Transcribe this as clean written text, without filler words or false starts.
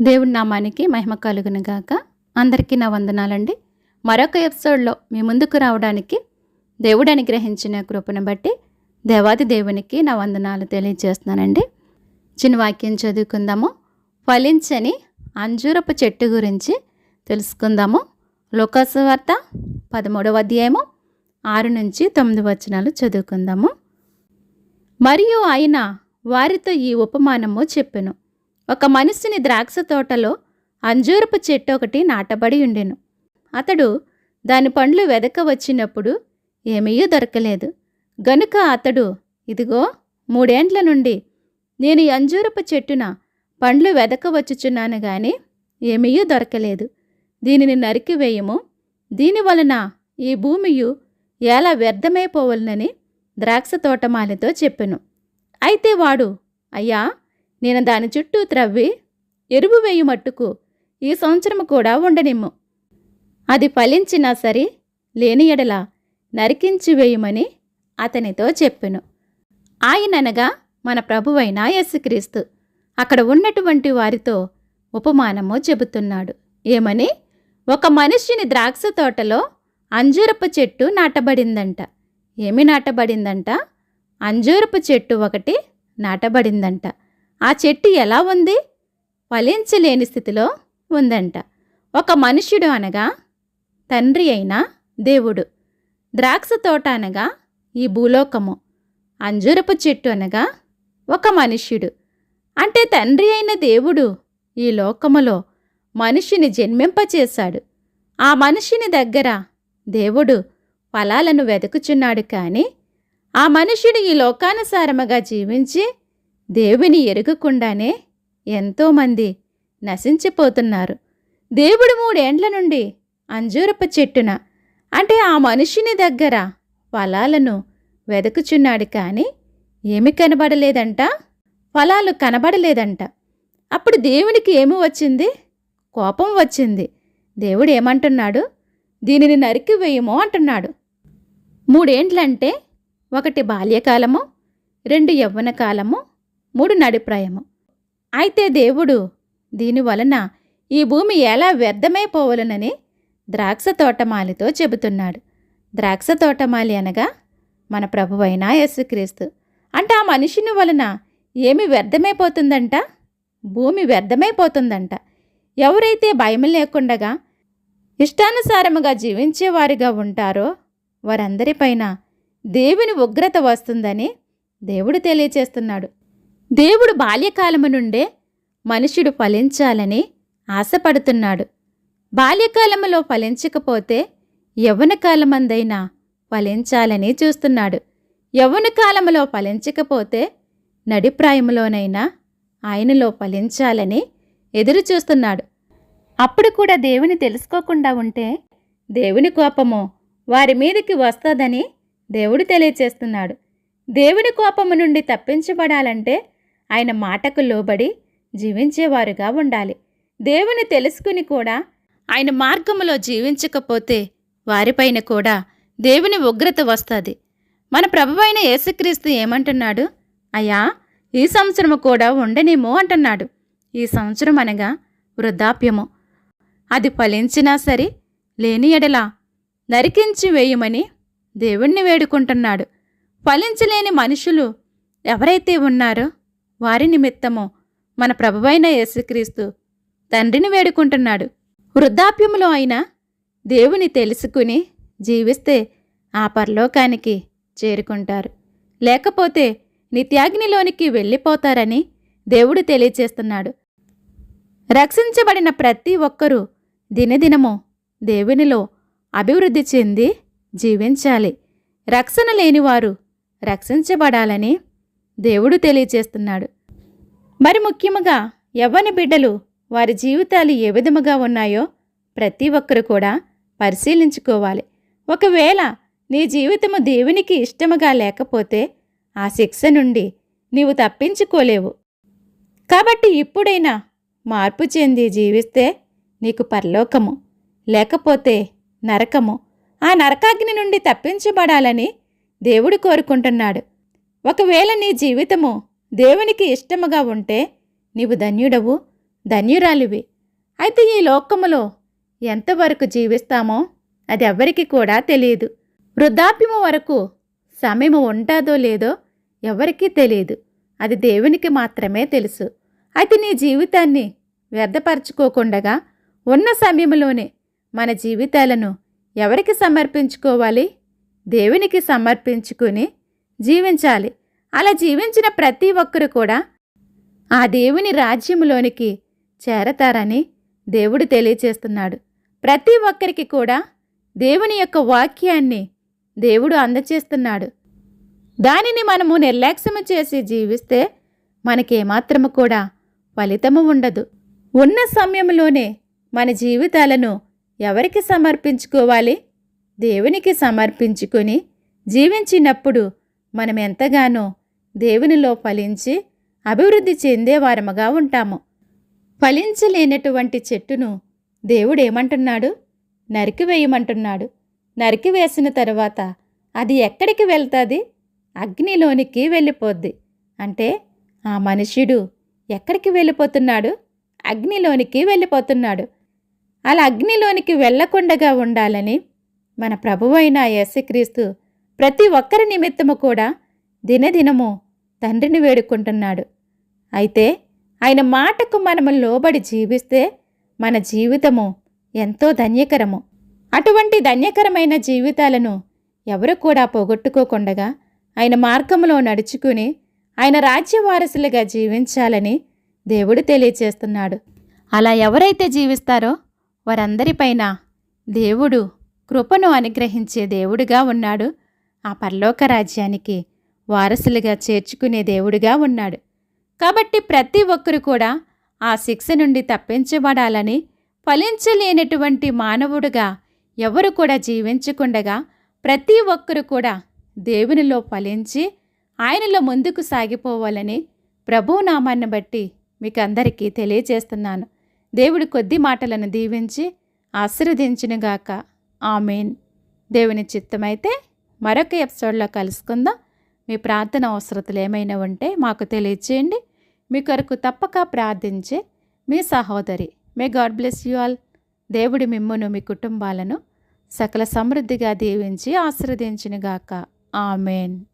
దేవుడి నామానికి మహిమ కలుగును గాక. అందరికీ నా వందనాలండి. మరొక ఎపిసోడ్లో మీ ముందుకు రావడానికి దేవుడు అనుగ్రహించిన కృపను బట్టి దేవాది దేవునికి నా వందనాలు తెలియజేస్తున్నానండి. చిన్న వాక్యం చదువుకుందాము. ఫలించని అంజూరపు చెట్టు గురించి తెలుసుకుందాము. లూకాసు వార్త 13వ అధ్యాయము 6-9 వచనాలు చదువుకుందాము. మరియు ఆయన వారితో ఈ ఉపమానము చెప్పెను. ఒక మనుషుని ద్రాక్ష తోటలో అంజూరపు చెట్టు ఒకటి నాటబడి ఉండెను. అతడు దాని పండ్లు వెదక వచ్చినప్పుడు ఏమీ దొరకలేదు. గనుక అతడు, ఇదిగో 3 ఏండ్ల నుండి నేను ఈ అంజూరపు చెట్టున పండ్లు వెదక వచ్చుచున్నాను గాని ఏమీ దొరకలేదు. దీనిని నరికివేయము, దీని వలన ఈ భూమియు ఎలా వ్యర్థమైపోవలనని ద్రాక్ష తోటమాలితో చెప్పెను. అయితే వాడు, అయ్యా, నేను దాని చుట్టూ త్రవ్వి ఎరువు వేయు మట్టుకు ఈ సంవత్సరం కూడా ఉండనిమ్ము. అది ఫలించినా సరే, లేని ఎడల నరికించి వేయమని అతనితో చెప్పెను. ఆయననగా మన ప్రభువైన యేసుక్రీస్తు అక్కడ ఉన్నటువంటి వారితో ఉపమానము చెబుతున్నాడు. ఏమని? ఒక మనిషిని ద్రాక్ష తోటలో అంజూరపు చెట్టు నాటబడిందంట. ఏమి నాటబడిందంట? అంజూరపు చెట్టు ఒకటి నాటబడిందంట. ఆ చెట్టు ఎలా ఉంది? ఫలించలేని స్థితిలో ఉందంట. ఒక మనుష్యుడు అనగా తండ్రి అయిన దేవుడు, ద్రాక్ష తోట అనగా ఈ భూలోకము, అంజూరపు చెట్టు అనగా ఒక మనుష్యుడు. అంటే తండ్రి అయిన దేవుడు ఈ లోకములో మనిషిని జన్మింపచేశాడు. ఆ మనిషిని దగ్గర దేవుడు ఫలాలను వెతుకుచున్నాడు. కానీ ఆ మనుష్యుడు ఈ లోకానుసారముగా జీవించి దేవుని ఎరుగకుండానే ఎంతోమంది నశించిపోతున్నారు. దేవుడు 3 ఏండ్ల నుండి అంజూరపు చెట్టున, అంటే ఆ మనిషిని దగ్గర ఫలాలను వెతుకుచున్నాడు. కానీ ఏమి కనబడలేదంట? ఫలాలు కనబడలేదంట. అప్పుడు దేవునికి ఏమి వచ్చింది? కోపం వచ్చింది. దేవుడు ఏమంటున్నాడు? దీనిని నరికివేయము అంటున్నాడు. 3 ఏండ్లంటే 1 బాల్యకాలము, 2 యవ్వన కాలము, 3 నడిప్రాయము. అయితే దేవుడు దీనివలన ఈ భూమి ఎలా వ్యర్థమైపోవలనని ద్రాక్ష తోటమాలితో చెబుతున్నాడు. ద్రాక్ష తోటమాలి అనగా మన ప్రభువైన యేసుక్రీస్తు. అంటే ఆ మనిషిని వలన ఏమి వ్యర్థమైపోతుందంట? భూమి వ్యర్థమైపోతుందంట. ఎవరైతే భయం లేకుండగా ఇష్టానుసారముగా జీవించేవారిగా ఉంటారో వారందరిపైన దేవుని ఉగ్రత వస్తుందని దేవుడు తెలియచేస్తున్నాడు. దేవుడు బాల్యకాలము నుండే మనుషుడు ఫలించాలని ఆశపడుతున్నాడు. బాల్యకాలములో ఫలించకపోతే యవ్వన కాలమందైనా ఫలించాలని చూస్తున్నాడు. యవ్వన కాలములో ఫలించకపోతే నడిప్రాయములోనైనా ఆయనలో ఫలించాలని ఎదురు చూస్తున్నాడు. అప్పుడు కూడా దేవుని తెలుసుకోకుండా ఉంటే దేవుని కోపము వారి మీదకి వస్తుందని దేవుడు తెలియచేస్తున్నాడు. దేవుని కోపము నుండి తప్పించబడాలంటే ఆయన మాటకు లోబడి జీవించేవారుగా ఉండాలి. దేవుని తెలుసుకుని కూడా ఆయన మార్గములో జీవించకపోతే వారిపైన కూడా దేవుని ఉగ్రత వస్తుంది. మన ప్రభువైన యేసుక్రీస్తు ఏమంటున్నాడు? అయ్యా, ఈ సంవత్సరము కూడా ఉండనేమో అంటున్నాడు. ఈ సంవత్సరం అనగా వృద్ధాప్యము. అది ఫలించినా సరే, లేని ఎడల నరికించి వేయమని దేవుణ్ణి వేడుకుంటున్నాడు. ఫలించలేని మనుషులు ఎవరైతే ఉన్నారో వారి నిమిత్తము మన ప్రభువైన యేసుక్రీస్తు తండ్రిని వేడుకుంటున్నాడు. వృద్ధాప్యములో అయినా దేవుని తెలుసుకుని జీవిస్తే ఆ పరలోకానికి చేరుకుంటారు. లేకపోతే నిత్యాగ్నిలోనికి వెళ్ళిపోతారని దేవుడు తెలియచేస్తున్నాడు. రక్షించబడిన ప్రతి ఒక్కరూ దినదినము దేవునిలో అభివృద్ధి చెంది జీవించాలి. రక్షణ లేనివారు రక్షించబడాలని దేవుడు తెలియచేస్తున్నాడు. మరి ముఖ్యముగా యవ్వన బిడ్డలు వారి జీవితాలు ఏ విధముగా ఉన్నాయో ప్రతి ఒక్కరు కూడా పరిశీలించుకోవాలి. ఒకవేళ నీ జీవితము దేవునికి ఇష్టముగా లేకపోతే ఆ శిక్ష నుండి నీవు తప్పించుకోలేవు. కాబట్టి ఇప్పుడైనా మార్పు చెంది జీవిస్తే నీకు పరలోకము, లేకపోతే నరకము. ఆ నరకాగ్ని నుండి తప్పించబడాలని దేవుడు కోరుకుంటున్నాడు. ఒకవేళ నీ జీవితము దేవునికి ఇష్టముగా ఉంటే నీవు ధన్యుడవు, ధన్యురాలివి. అయితే ఈ లోకములో ఎంతవరకు జీవిస్తామో అది ఎవ్వరికి కూడా తెలియదు. వృద్ధాప్యము వరకు సమయము ఉంటుందో లేదో ఎవరికీ తెలియదు. అది దేవునికి మాత్రమే తెలుసు. అయితే నీ జీవితాన్ని వ్యర్థపరచుకోకుండగా ఉన్న సమయంలోనే మన జీవితాలను ఎవరికి సమర్పించుకోవాలి? దేవునికి సమర్పించుకుని జీవించాలి. అలా జీవించిన ప్రతి ఒక్కరు కూడా ఆ దేవుని రాజ్యంలోనికి చేరతారని దేవుడు తెలియచేస్తున్నాడు. ప్రతి ఒక్కరికి కూడా దేవుని యొక్క వాక్యాన్ని దేవుడు అందచేస్తున్నాడు. దానిని మనము నిర్లక్ష్యము చేసి జీవిస్తే మనకేమాత్రము కూడా ఫలితము ఉండదు. ఉన్న సమయంలోనే మన జీవితాలను ఎవరికి సమర్పించుకోవాలి? దేవునికి సమర్పించుకొని జీవించినప్పుడు మనం ఎంతగానో దేవునిలో ఫలించి అభివృద్ధి చెందేవారముగా ఉంటాము. ఫలించలేనటువంటి చెట్టును దేవుడు ఏమంటున్నాడు? నరికివేయమంటున్నాడు. నరికివేసిన తర్వాత అది ఎక్కడికి వెళ్తుంది? అగ్నిలోనికి వెళ్ళిపోద్ది. అంటే ఆ మనుష్యుడు ఎక్కడికి వెళ్ళిపోతున్నాడు? అగ్నిలోనికి వెళ్ళిపోతున్నాడు. అలా అగ్నిలోనికి వెళ్ళకుండగా ఉండాలని మన ప్రభువైన యేసుక్రీస్తు ప్రతి ఒక్కరి నిమిత్తము కూడా దినదినము తండ్రిని వేడుకుంటున్నాడు. అయితే ఆయన మాటకు మనము లోబడి జీవిస్తే మన జీవితము ఎంతో ధన్యకరము. అటువంటి ధన్యకరమైన జీవితాలను ఎవరు కూడా పోగొట్టుకోకుండగా ఆయన మార్గంలో నడుచుకుని ఆయన రాజ్య వారసులుగా జీవించాలని దేవుడు తెలియచేస్తున్నాడు. అలా ఎవరైతే జీవిస్తారో వారందరిపైన దేవుడు కృపను అనుగ్రహించే దేవుడిగా ఉన్నాడు. ఆ పరలోక రాజ్యానికి వారసులుగా చేర్చుకునే దేవుడిగా ఉన్నాడు. కాబట్టి ప్రతి ఒక్కరు కూడా ఆ శిక్ష నుండి తప్పించబడాలని, ఫలించలేనటువంటి మానవుడుగా ఎవరు కూడా జీవించకుండగా ప్రతి ఒక్కరు కూడా దేవునిలో ఫలించి ఆయనలో ముందుకు సాగిపోవాలని ప్రభువు నామాన్ని బట్టి మీకు అందరికీ తెలియజేస్తున్నాను. దేవుడి కొద్ది మాటలను దీవించి ఆశీర్వదించునుగాక. ఆమేన్. దేవుని చిత్తమైతే మరొక ఎపిసోడ్లో కలుసుకుందాం. మీ ప్రార్థన అవసరతలు ఏమైనా ఉంటే మాకు తెలియచేయండి. మీ కొరకు తప్పక ప్రార్థించే మీ సహోదరి. May God bless you all. దేవుడి మిమ్మును మీ కుటుంబాలను సకల సమృద్ధిగా దీవించి ఆశీర్వదించునుగాక. ఆమేన్.